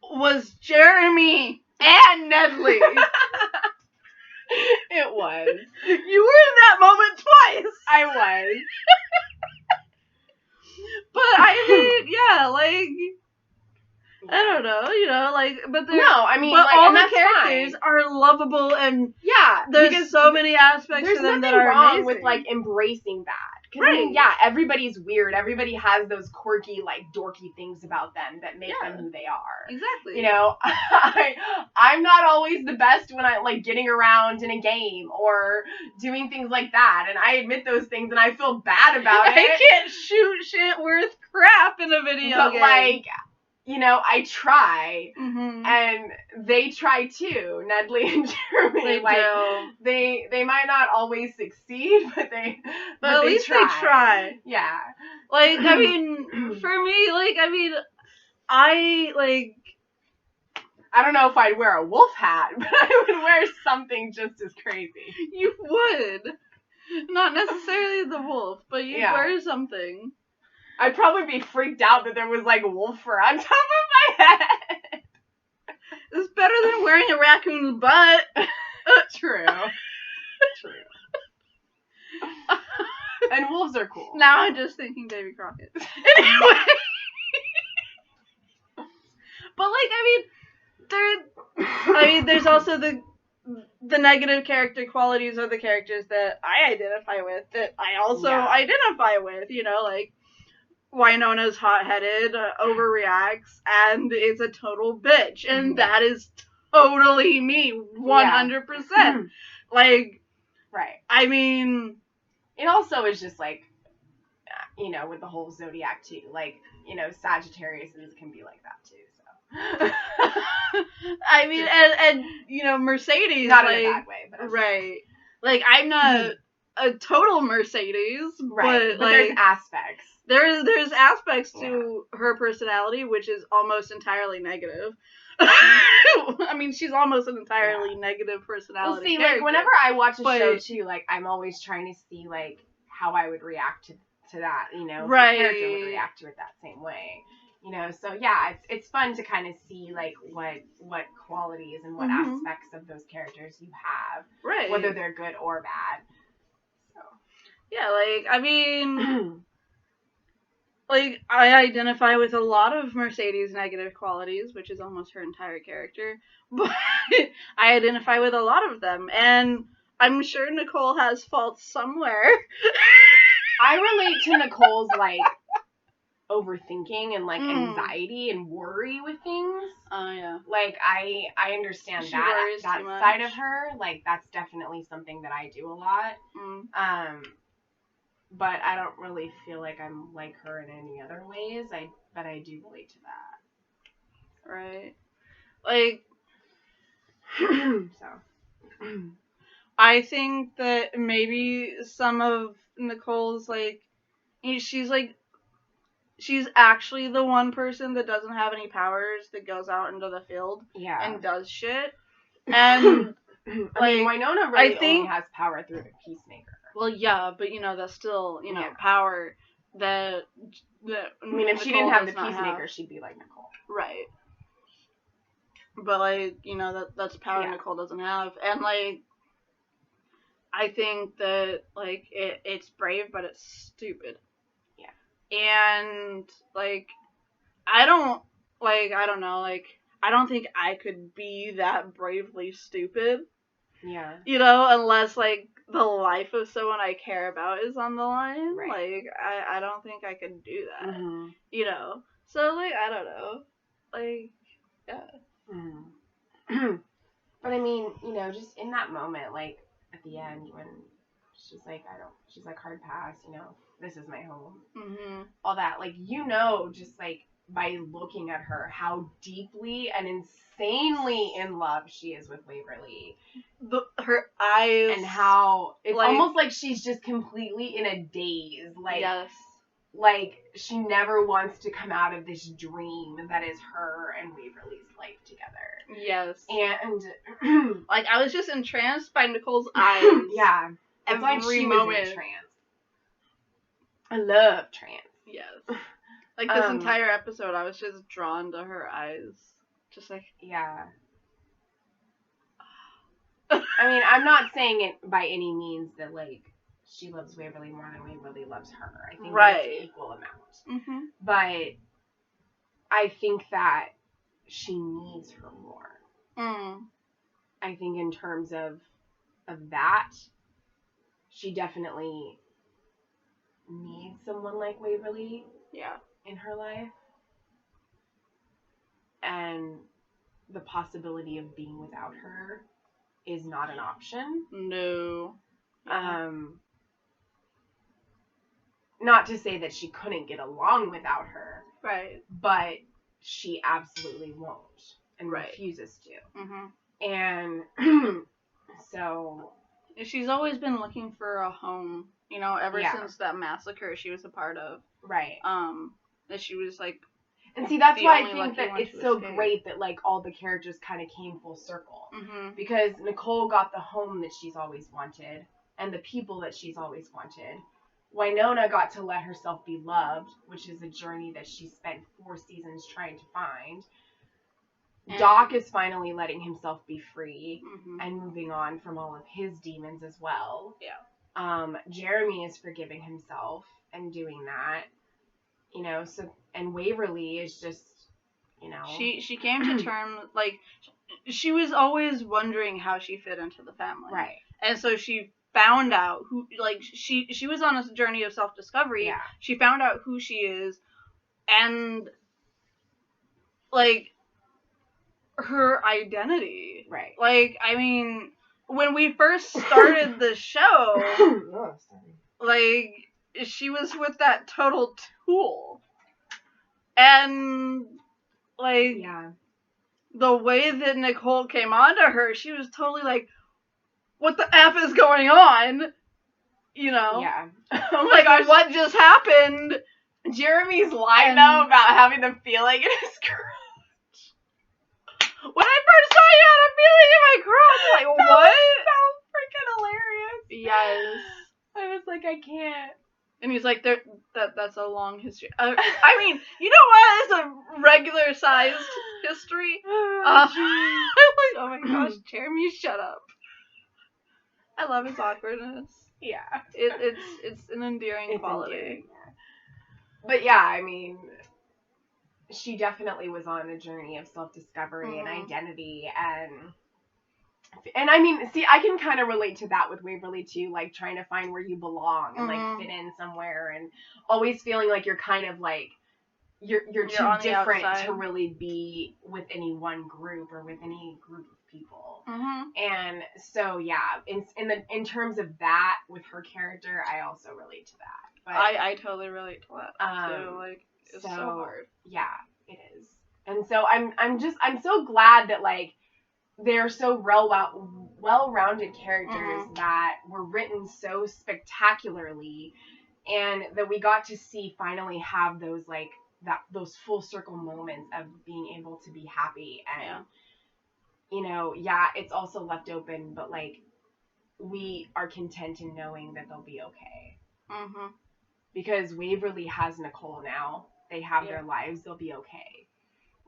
was Jeremy and Nedley. It was. You were in that moment twice. I was. But I mean, yeah, like, I don't know, you know, like, but they're, no, I mean, but like, all and the that's characters fine. are lovable, and Yeah, there's so many aspects to them that are wrong amazing. with like embracing that. Because Right. I mean, yeah, everybody's weird. Everybody has those quirky, like dorky things about them that make them who they are. Exactly. You know, I'm not always the best when I like getting around in a game or doing things like that, and I admit those things, and I feel bad about it. I can't shoot shit worth crap in a video game. But like, you know, I try, mm-hmm. and they try too. Nedley and Jeremy, they like do. they might not always succeed, but at least try. they try. Yeah. Like, I mean, for me, like, I mean, I don't know if I'd wear a wolf hat, but I would wear something just as crazy. You would. Not necessarily the wolf, but you'd wear something. I'd probably be freaked out that there was like a wolf fur on top of my head. It's better than wearing a raccoon's butt. True. And wolves are cool. Now I'm just thinking Davy Crockett. Anyway. But like, there's also the negative character qualities of the characters that I identify with, that I also identify with, you know, like Wynonna's hot-headed, overreacts, and is a total bitch, and that is totally me, 100%. Like, right. I mean, it also is just like, you know, with the whole zodiac too, like, you know, Sagittariuses can be like that too. I mean, and you know, Mercedes, not like, in a bad way, but right. Like, I'm not a total Mercedes, right? But like, there's aspects. There's aspects to her personality which is almost entirely negative. I mean, she's almost an entirely negative personality. Well, see, character. Like, whenever I watch a show too, like, I'm always trying to see like how I would react to that. You know, right? The character would react to it that same way. You know, so yeah, it's fun to kind of see like what qualities and what aspects of those characters you have, right? Whether they're good or bad. So yeah, like, I mean, like, I identify with a lot of Mercedes' negative qualities, which is almost her entire character, but I identify with a lot of them, and I'm sure Nicole has faults somewhere. I relate to Nicole's like overthinking and like anxiety and worry with things. Oh yeah. Like I understand that side of her. Like that's definitely something that I do a lot. But I don't really feel like I'm like her in any other ways. But I do relate to that. Right. Like so I think that maybe some of Nicole's like she's actually the one person that doesn't have any powers that goes out into the field and does shit. And I mean, Wynonna really only has power through the Peacemaker. Well, yeah, but you know, that's still, you know, power that I mean, if she didn't have the Peacemaker, she'd be like Nicole. Right. But like, you know, that's power Nicole doesn't have. And like, I think that like it's brave, but it's stupid. And, like, I don't know, like, I don't think I could be that bravely stupid. Yeah. You know, unless, like, the life of someone I care about is on the line. Right. Like, I don't think I could do that. Mm-hmm. You know? So, like, I don't know. Like, yeah. Mm-hmm. But, I mean, you know, just in that moment, like, at the end when she's like, she's like, hard pass, you know. This is my home. Mm-hmm. All that. Like, you know, just, like, by looking at her, how deeply and insanely in love she is with Waverly. Her eyes. And how it's like, almost like she's just completely in a daze. Like, yes. Like, she never wants to come out of this dream that is her and Waverly's life together. Yes. And, like, I was just entranced by Nicole's eyes. Yeah. It's like she moment. was entranced. I love trance. Yes. Like, this entire episode, I was just drawn to her eyes. Just like... Yeah. I mean, I'm not saying it by any means that, like, she loves Waverly more than Waverly loves her. I think it's an equal amount. Mm-hmm. But I think that she needs her more. Mm. I think in terms of that, she definitely needs someone like Waverly in her life. And the possibility of being without her is not an option. No. Not to say that she couldn't get along without her. Right. But she absolutely won't and refuses to. Mm-hmm. And so she's always been looking for a home, ever since that massacre she was a part of. Right. That she was like. And see, that's why I think that it's so great that like all the characters kind of came full circle. Mm-hmm. Because Nicole got the home that she's always wanted and the people that she's always wanted. Wynonna got to let herself be loved, which is a journey that she spent 4 seasons trying to find. And Doc is finally letting himself be free and moving on from all of his demons as well. Yeah. Jeremy is forgiving himself and doing that. So and Waverly is just, She came to terms, like, she was always wondering how she fit into the family. Right. And so she found out who, like, she was on a journey of self-discovery. Yeah. She found out who she is, and, like, her identity. Right. Like, I mean, when we first started the show, like, she was with that total tool. And, like, the way that Nicole came onto her, she was totally like, what the F is going on? Yeah. Oh my gosh, what just happened? Jeremy's line, though, about having the feeling in his crotch. When I first saw you had a feeling in my crotch, like, what? So freaking hilarious. Yes. I was like, I can't. And he's like, that's a long history. I mean, you know what? It's a regular-sized history. I'm like, oh my gosh, Jeremy, shut up. I love his awkwardness. Yeah. It's an endearing quality. Endearing, yeah. But yeah, I mean, she definitely was on a journey of self-discovery and identity, and I mean, see, I can kind of relate to that with Waverly too, like trying to find where you belong and like fit in somewhere, and always feeling like you're kind of like you're too different to really be with any one group or with any group of people. And so yeah, in terms of that with her character, I also relate to that. But I totally relate to that too. Like, it's so hard. Yeah, it is. And so I'm so glad that like they're so well-rounded characters that were written so spectacularly, and that we got to see finally have those like those full circle moments of being able to be happy. And it's also left open, but like we are content in knowing that they'll be okay. Because Waverly has Nicole now. They have their lives. They'll be okay.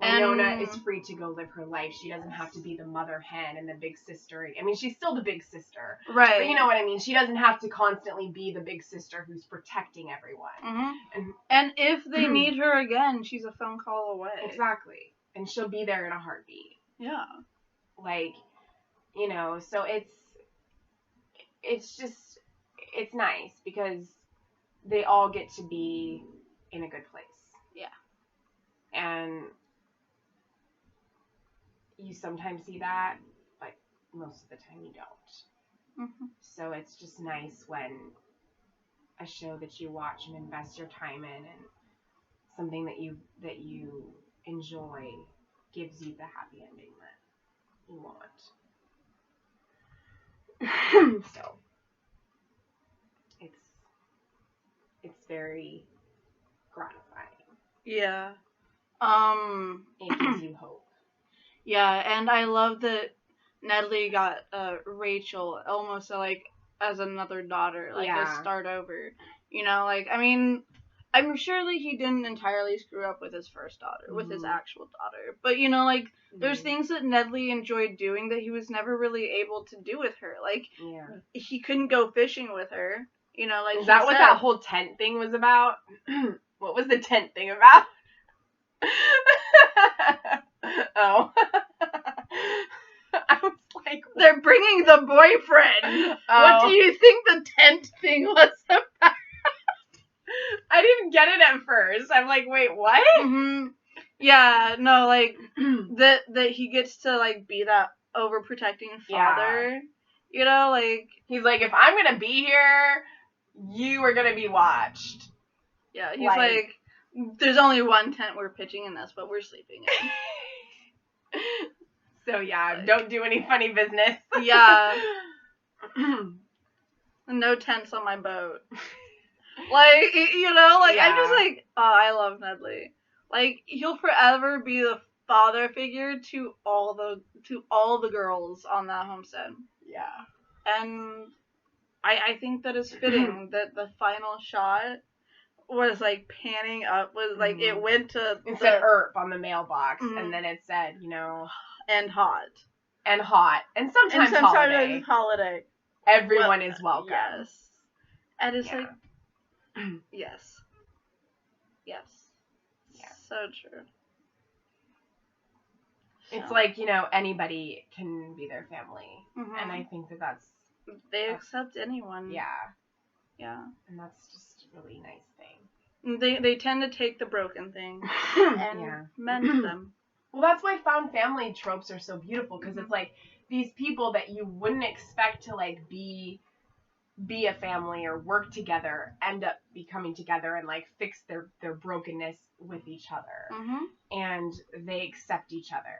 Wynonna is free to go live her life. She doesn't have to be the mother hen and the big sister. I mean, she's still the big sister. Right. But you know what I mean? She doesn't have to constantly be the big sister who's protecting everyone. And if they need her again, she's a phone call away. Exactly. And she'll be there in a heartbeat. Yeah. Like, so it's just, it's nice because they all get to be in a good place. Yeah. And you sometimes see that, but most of the time you don't. So it's just nice when a show that you watch and invest your time in, and something that you enjoy gives you the happy ending that you want. So it's very gratifying. Yeah. It gives you hope. Yeah, and I love that Natalie got Rachel almost like as another daughter, like a start over. Like, I mean, I'm sure that he didn't entirely screw up with his first daughter, with his actual daughter. But, like, there's things that Natalie enjoyed doing that he was never really able to do with her. Like, he couldn't go fishing with her. Like, is that what that whole tent thing was about? What was the tent thing about? Oh. I was like, they're bringing the boyfriend. Oh. What do you think the tent thing was about? I didn't get it at first. I'm like, wait, what? Mm-hmm. Yeah, no, like that he gets to like be that overprotecting father. Yeah. You know, like He's like, if I'm gonna be here, you are gonna be watched. yeah, he's like there's only one tent we're pitching and that's what we're sleeping in. So yeah, Like, don't do any funny business. Yeah. No tents on my boat. Like, you know, like, Yeah. I'm just like, oh, I love Nedley. Like, he'll forever be the father figure to all the girls on that homestead. Yeah. And I think that is fitting that the final shot was like panning up, was like it went to it said Earp on the mailbox, and then it said, you know, and hot, and sometimes holiday. Everyone is welcome. Yes, and it's like yes. So true. It's like, you know, anybody can be their family, and I think that's they accept anyone. Yeah, and that's just a really nice thing. They tend to take the broken things and mend them. Well, that's why found family tropes are so beautiful, because it's like these people that you wouldn't expect to like be a family or work together end up becoming together and like fix their brokenness with each other, and they accept each other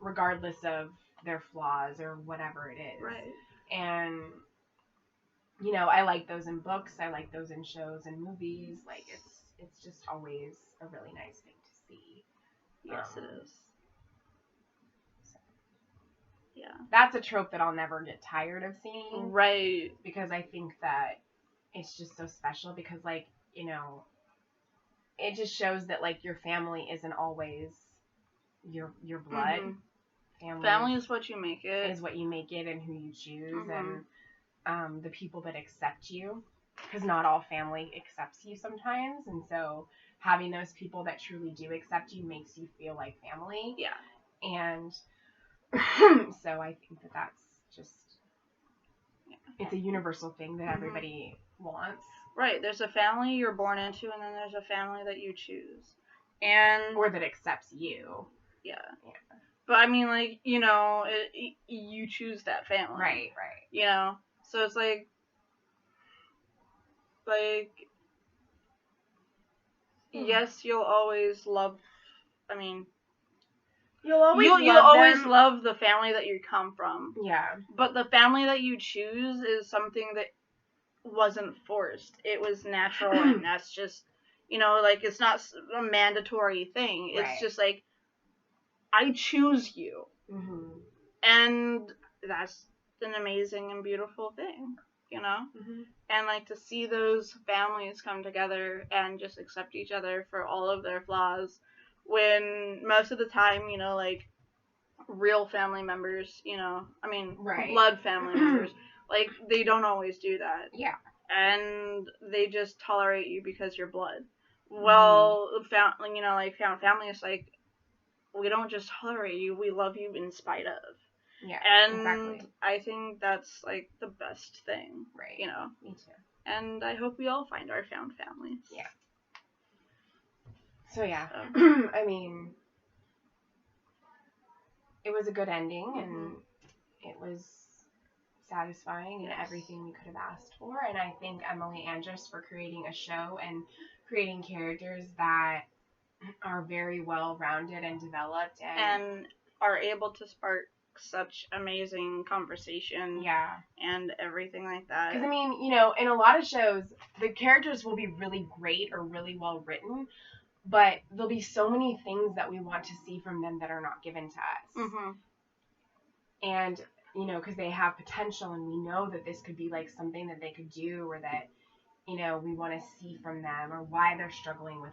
regardless of their flaws or whatever it is, right? And you know, I like those in books, I like those in shows and movies. Like it's just always a really nice thing to see. Yes, it is. Yeah. That's a trope that I'll never get tired of seeing. Right. Because I think that it's just so special, because like, you know, it just shows that like your family isn't always your blood. Family is what you make it. Is what you make it, and who you choose, and the people that accept you, because not all family accepts you sometimes, and so having those people that truly do accept you makes you feel like family. Yeah. And so I think that that's just, it's a universal thing that everybody wants. Right. There's a family you're born into, and then there's a family that you choose. And or that accepts you. Yeah. But I mean, like, you know, you choose that family. Right. You know? So it's like, yes, you'll always love, I mean, you'll always love the family that you come from. Yeah. But the family that you choose is something that wasn't forced. It was natural, and that's just, you know, like, it's not a mandatory thing. It's just like, I choose you. And that's an amazing and beautiful thing, you know? And, like, to see those families come together and just accept each other for all of their flaws, when most of the time, you know, like, real family members, you know, I mean, blood family members, like, they don't always do that. Yeah. And they just tolerate you because you're blood. Well, found family is like, we don't just tolerate you, we love you in spite of. Yeah, and exactly. I think that's like the best thing. Right. You know? Me too. And I hope we all find our found families. Yeah. So yeah. I mean, it was a good ending, and it was satisfying and everything we could have asked for. And I thank Emily Andress for creating a show and creating characters that are very well rounded and developed, and are able to spark such amazing conversation. Yeah. And everything like that. Because, I mean, you know, in a lot of shows, the characters will be really great or really well written, but there'll be so many things that we want to see from them that are not given to us. And, you know, because they have potential, and we know that this could be like something that they could do, or that, you know, we want to see from them, or why they're struggling with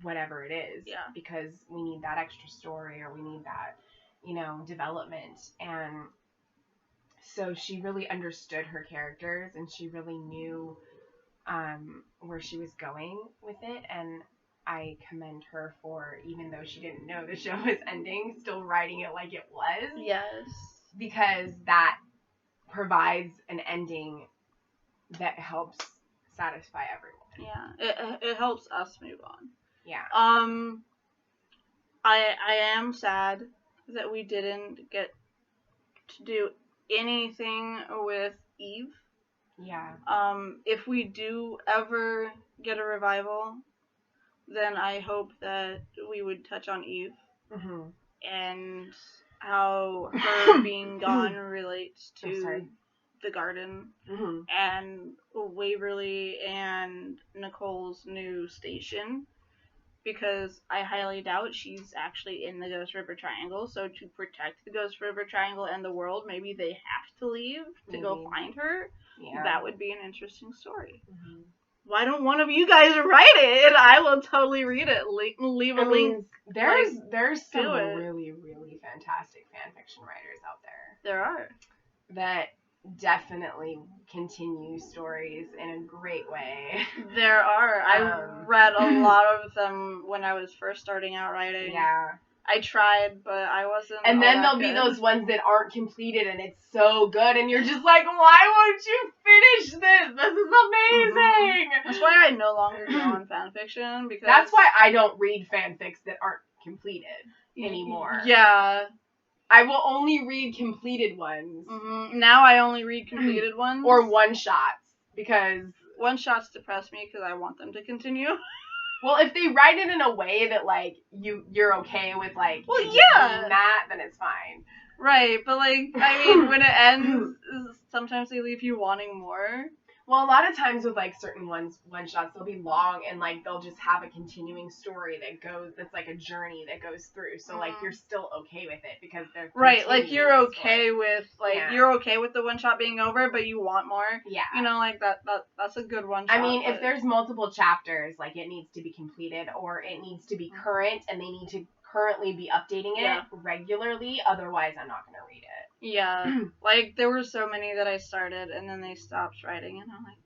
whatever it is. Yeah. Because we need that extra story, or we need that, you know, development. And so she really understood her characters, and she really knew where she was going with it. And I commend her for, even though she didn't know the show was ending, still writing it like it was. Yes. Because that provides an ending that helps satisfy everyone. Yeah, it helps us move on. Yeah. I am sad that we didn't get to do anything with Eve. Yeah. If we do ever get a revival, then I hope that we would touch on Eve and how her being gone relates to the garden and Waverly and Nicole's new station. Because I highly doubt she's actually in the Ghost River Triangle. So to protect the Ghost River Triangle and the world, maybe they have to leave to go find her. Yeah. That would be an interesting story. Why don't one of you guys write it? And I will totally read it. Leave a link. There's some really, really fantastic fanfiction writers out there. There are. That definitely continue stories in a great way. There are. I read a lot of them when I was first starting out writing. Yeah. I tried, but I wasn't. And then there'll be those ones that aren't completed, and it's so good, and you're just like, why won't you finish this? This is amazing. That's why I no longer go on fanfiction, because that's why I don't read fanfics that aren't completed anymore. Yeah. I will only read completed ones. Now I only read completed ones. Or one-shots, because one-shots depress me because I want them to continue. Well, if they write it in a way that, like, you're okay with, like, doing that, then it's fine. Right, but, like, I mean, when it ends, sometimes they leave you wanting more. Well, a lot of times with, like, certain one-shots, they'll be long, and, like, they'll just have a continuing story that's, like, a journey that goes through. So, like, you're still okay with it because they're right, like, you're okay with, like, you're okay with the one-shot being over, but you want more. Yeah. You know, like, that's a good one-shot. I mean, if there's multiple chapters, like, it needs to be completed, or it needs to be current, and they need to currently be updating it regularly, otherwise I'm not going to read it. Yeah, like, there were so many that I started, and then they stopped writing, and I'm like,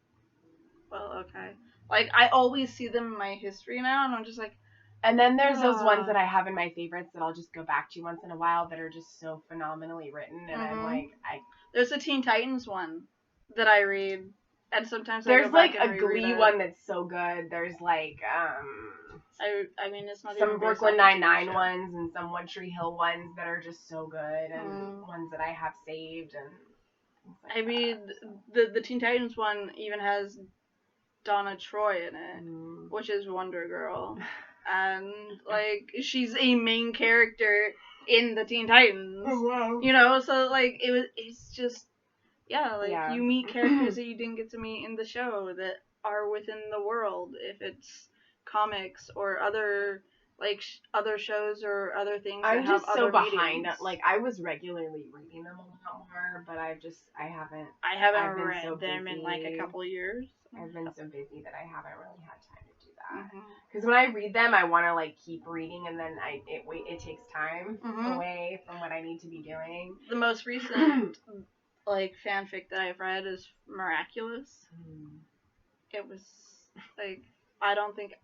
well, okay. Like, I always see them in my history now, and I'm just like... And then there's those ones that I have in my favorites that I'll just go back to once in a while that are just so phenomenally written, and I'm like, There's a Teen Titans one that I read, and sometimes there's, like, a Glee one that's so good. There's, like, I mean, it's not some Brooklyn Nine-Nine ones and some One Tree Hill ones that are just so good, and ones that I have saved, and like I mean, the Teen Titans one even has Donna Troy in it, which is Wonder Girl, and, like, she's a main character in the Teen Titans. Oh, wow. You know, so, like, it's just, like, you meet characters that you didn't get to meet in the show that are within the world, if it's comics or other, like, other shows or other things that have other so behind. meetings. Like, I was regularly reading them a lot more, but I haven't read them in, like, a couple years. I've been so busy that I haven't really had time to do that. Because when I read them, I want to, like, keep reading, and then it takes time away from what I need to be doing. The most recent, like, fanfic that I've read is Miraculous. It was, like, I don't think...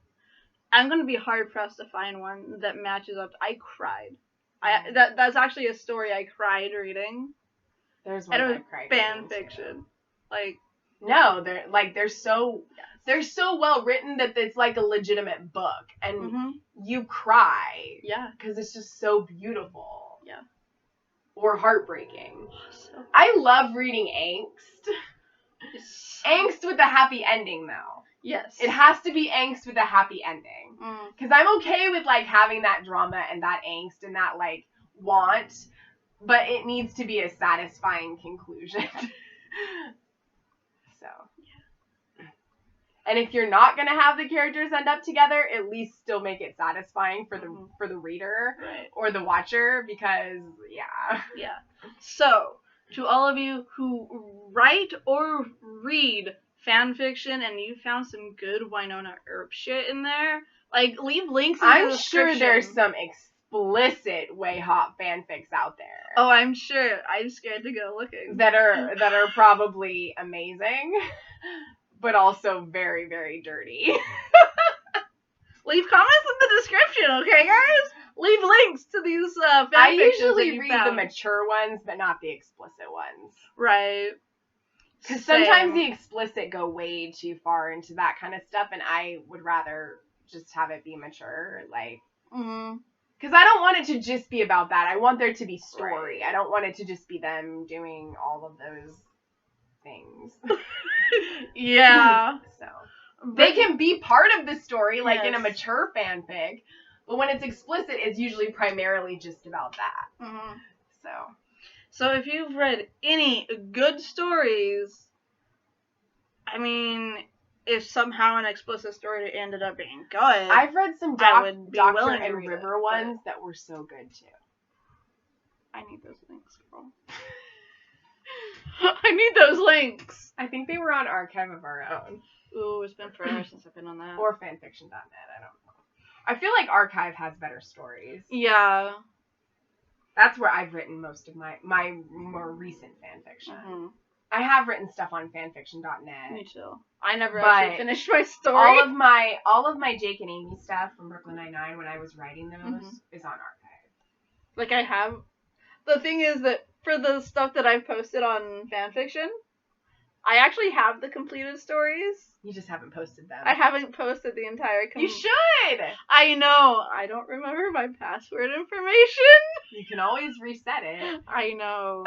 I'm going to be hard-pressed to find one that matches up. I cried. That's actually a story I cried reading. There's one I cried reading. Fan fiction. Like... No, they're so well written that it's like a legitimate book, and you cry. Yeah. Because it's just so beautiful. Yeah. Or heartbreaking. I love reading angst. Angst with a happy ending, though. Yes. It has to be angst with a happy ending. Because I'm okay with, like, having that drama and that angst and that, like, want, but it needs to be a satisfying conclusion. So. And if you're not going to have the characters end up together, at least still make it satisfying for the reader or the watcher, because, yeah. Yeah. So, to all of you who write or read fan fiction and you found some good Wynonna Earp shit in there, like, leave links in the description. I'm sure there's some explicit way hot fanfics out there. Oh, I'm sure. I'm scared to go looking. That are probably amazing, but also very, very dirty. Leave comments in the description, okay, guys? Leave links to these fan I fictions usually read the mature ones, but not the explicit ones. Right. Because sometimes the explicit go way too far into that kind of stuff, and I would rather just have it be mature, like. Because I don't want it to just be about that. I want there to be story. Right. I don't want it to just be them doing all of those things. Yeah. So they can be part of the story, like in a mature fanfic, but when it's explicit, it's usually primarily just about that. So if you've read any good stories, I mean, if somehow an explicit story ended up being good, I've read some Doctor and River ones that were so good too. I need those links, girl. I need those links. I think they were on Archive of Our Own. Ooh, it's been forever since I've been on that. Or fanfiction.net, I don't know. I feel like Archive has better stories. Yeah. That's where I've written most of my more recent fanfiction. Mm-hmm. I have written stuff on fanfiction.net. Me too. I never actually finished my story. All of my Jake and Amy stuff from Brooklyn Nine-Nine when I was writing those is on Archive. Like I have. The thing is that for the stuff that I've posted on fanfiction, I actually have the completed stories. You just haven't posted them. I haven't posted the entire. You should! I know. I don't remember my password information. You can always reset it. I know.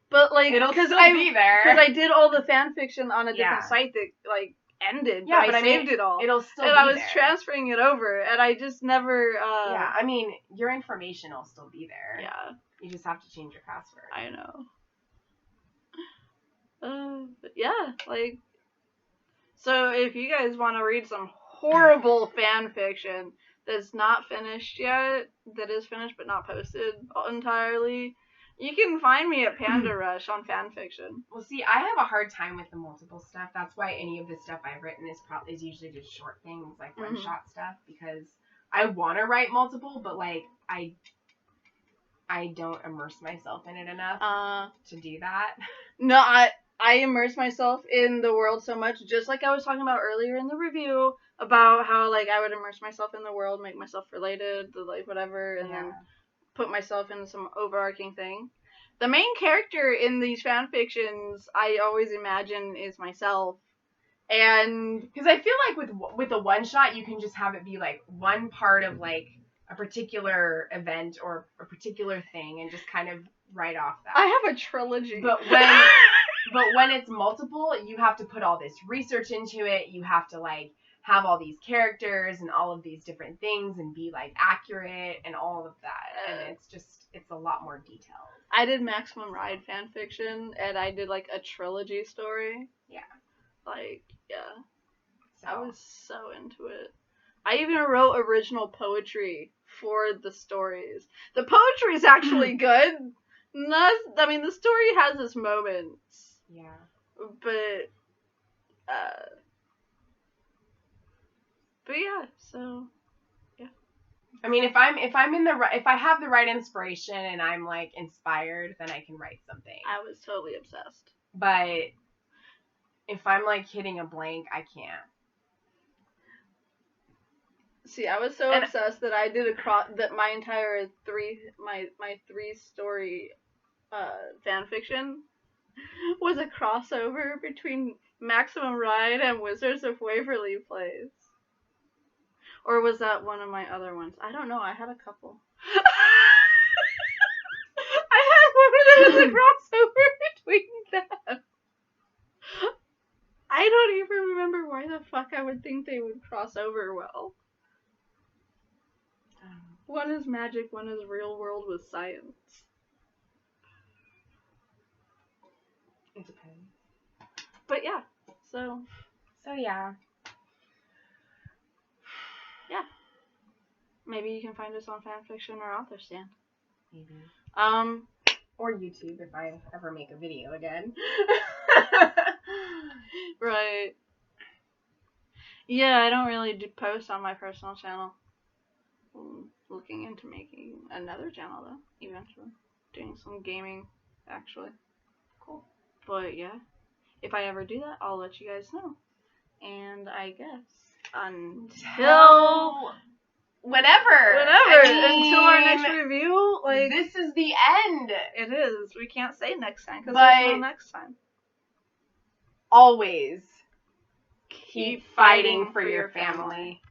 But like, it'll still be there. Because I did all the fanfiction on a different site that like ended. Yeah, but I saved it all. It'll still and be there. And I was transferring it over, and I just never. Yeah, I mean, your information will still be there. Yeah. You just have to change your password. I know. But yeah, like. So if you guys want to read some horrible fan fiction that's not finished yet, that is finished but not posted entirely, you can find me at Panda Rush on fanfiction. Well, see, I have a hard time with the multiple stuff. That's why any of the stuff I've written is usually just short things, like one-shot stuff, because I want to write multiple, but like I don't immerse myself in it enough to do that. No, I immerse myself in the world so much, just like I was talking about earlier in the review, about how, like, I would immerse myself in the world, make myself related, like, whatever, and then put myself in some overarching thing. The main character in these fan fictions, I always imagine, is myself. And because I feel like with a one-shot, you can just have it be, like, one part of, like, a particular event or a particular thing and just kind of write off that. I have a trilogy. But when it's multiple, you have to put all this research into it. You have to, like, have all these characters and all of these different things and be, like, accurate and all of that. And it's a lot more detailed. I did Maximum Ride fanfiction, and I did, like, a trilogy story. Yeah. Like, yeah. So. I was so into it. I even wrote original poetry for the stories. The poetry is actually good. The story has its moments. Yeah. But yeah, so yeah. I mean, if I have the right inspiration and I'm like inspired, then I can write something. I was totally obsessed. But if I'm like hitting a blank, I can't. See, I was so obsessed that I did that my entire my 3-story fanfiction was a crossover between Maximum Ride and Wizards of Waverly Place. Or was that one of my other ones? I don't know. I had a couple. I had one where there was a crossover between them. I don't even remember why the fuck I would think they would cross over well. One is magic, one is real world with science. It depends. But yeah, so yeah. Yeah. Maybe you can find us on fanfiction or author stand. Maybe. Or YouTube if I ever make a video again. Right. Yeah, I don't really post on my personal channel. I'm looking into making another channel though, eventually. Doing some gaming, actually. Cool. But yeah, if I ever do that, I'll let you guys know. And I guess until whenever. Until our next review, this is the end. It is. We can't say next time because there's no next time. Always keep fighting for your family.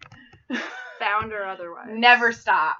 Found or otherwise. Never stop.